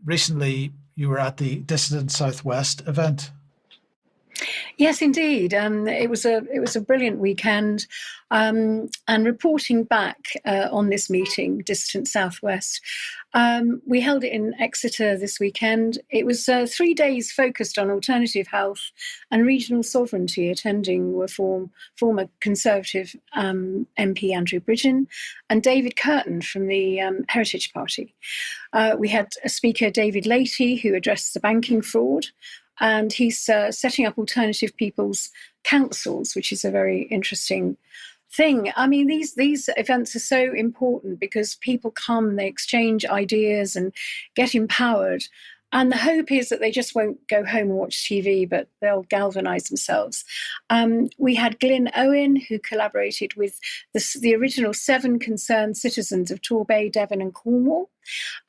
recently you were at the Dissident Southwest event. Yes, indeed. It was a brilliant weekend, and reporting back on this meeting, Distant Southwest, we held it in Exeter this weekend. It was 3 days focused on alternative health and regional sovereignty. Attending were former Conservative MP Andrew Bridgen and David Curtin from the Heritage Party. We had a speaker, David Leahy, who addressed the banking fraud. And he's setting up alternative people's councils, which is a very interesting thing. I mean, these events are so important because people come, they exchange ideas and get empowered. And the hope is that they just won't go home and watch TV, but they'll galvanise themselves. We had Glyn Owen, who collaborated with the original 7 concerned citizens of Torbay, Devon and Cornwall.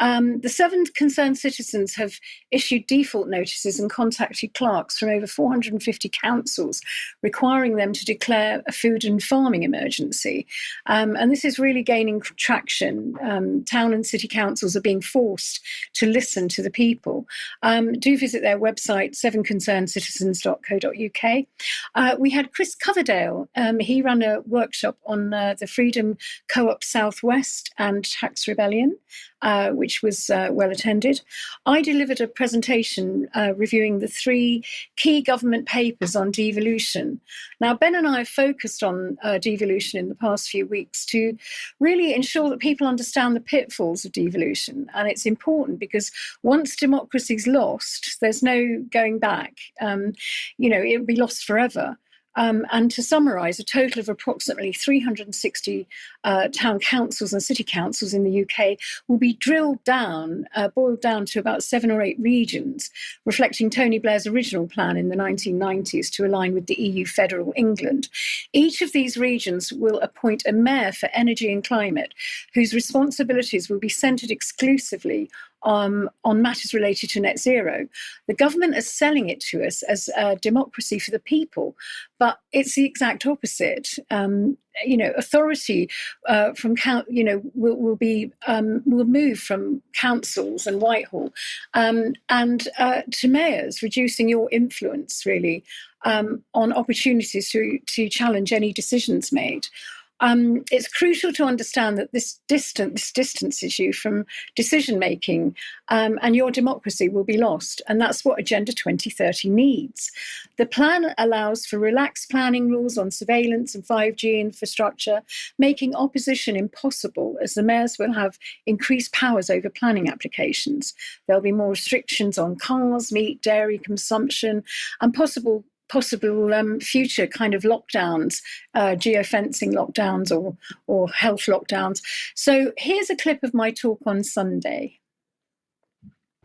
The 7 concerned citizens have issued default notices and contacted clerks from over 450 councils, requiring them to declare a food and farming emergency. And this is really gaining traction. Town and city councils are being forced to listen to the people. Do visit their website, 7concernedcitizens.co.uk. We had Chris Coverdale. He ran a workshop on the Freedom Co-op Southwest and tax rebellion, which was well attended. I delivered a presentation reviewing the 3 key government papers on devolution. Now, Ben and I have focused on devolution in the past few weeks to really ensure that people understand the pitfalls of devolution. And it's important because once democracy's lost, there's no going back. It'll be lost forever. And to summarise, a total of approximately 360 town councils and city councils in the UK will be boiled down to about 7 or 8 regions, reflecting Tony Blair's original plan in the 1990s to align with the EU federal England. Each of these regions will appoint a mayor for energy and climate, whose responsibilities will be centred exclusively on matters related to net zero. The government is selling it to us as democracy for the people, but it's the exact opposite. Authority will move from councils and Whitehall and to mayors, reducing your influence really on opportunities to challenge any decisions made. It's crucial to understand that this distance issue from decision making and your democracy will be lost, and that's what Agenda 2030 needs. The plan allows for relaxed planning rules on surveillance and 5G infrastructure, making opposition impossible as the mayors will have increased powers over planning applications. There'll be more restrictions on cars, meat, dairy consumption, and possible future kind of lockdowns, geofencing lockdowns or health lockdowns. So here's a clip of my talk on Sunday.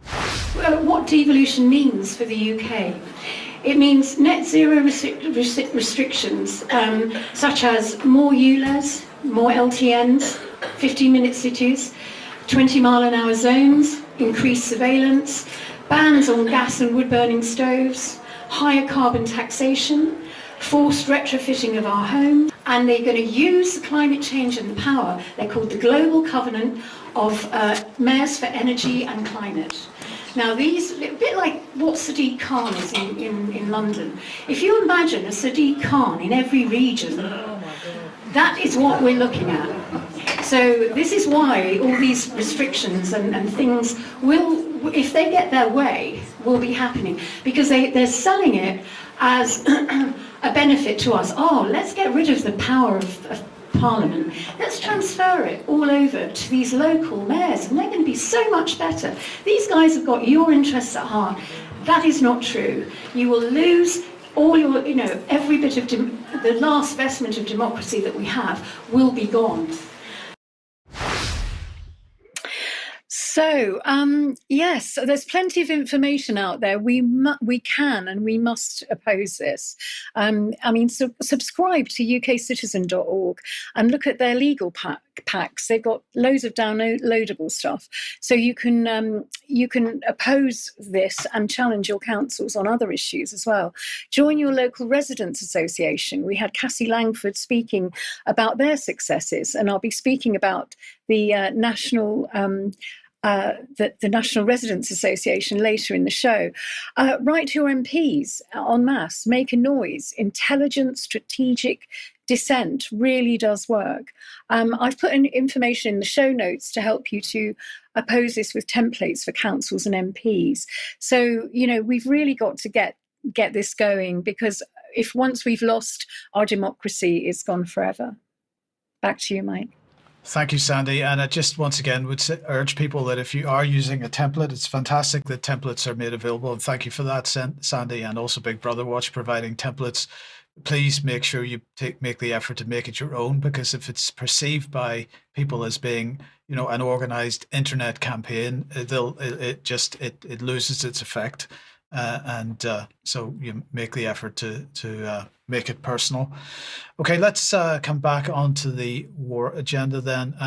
What devolution means for the UK. It means net zero restrictions, such as more ULEZ, more LTNs, 15-minute cities, 20-mile-an-hour zones, increased surveillance, bans on gas and wood-burning stoves, higher carbon taxation, forced retrofitting of our homes, and they're going to use the climate change and the power. They're called the Global Covenant of Mayors for Energy and Climate. Now, these, a bit like what Sadiq Khan is in London. If you imagine a Sadiq Khan in every region, that is what we're looking at. So this is why all these restrictions and things will, if they get their way, will be happening, because they're selling it as a benefit to us. Oh, let's get rid of the power of Parliament. Let's transfer it all over to these local mayors, and they're going to be so much better. These guys have got your interests at heart. That is not true. You will lose all your, every bit of the last vestment of democracy that we have will be gone. So, yes, there's plenty of information out there. We can and we must oppose this. Subscribe to ukcitizen.org and look at their legal packs. They've got loads of downloadable stuff. So you can oppose this and challenge your councils on other issues as well. Join your local residents association. We had Cassie Langford speaking about their successes, and I'll be speaking about the national the National Residents Association later in the show. Write to your MPs en masse, make a noise. Intelligent, strategic dissent really does work. I've put in information in the show notes to help you to oppose this with templates for councils and MPs. So, we've really got to get this going, because if once we've lost our democracy, it's gone forever. Back to you, Mike. Thank you, Sandy. And I just once again would urge people that if you are using a template, it's fantastic that templates are made available. And thank you for that, Sandy, and also Big Brother Watch providing templates. Please make sure you make the effort to make it your own, because if it's perceived by people as being, an organized internet campaign, it loses its effect. So you make the effort to make it personal. Okay, let's come back onto the war agenda then.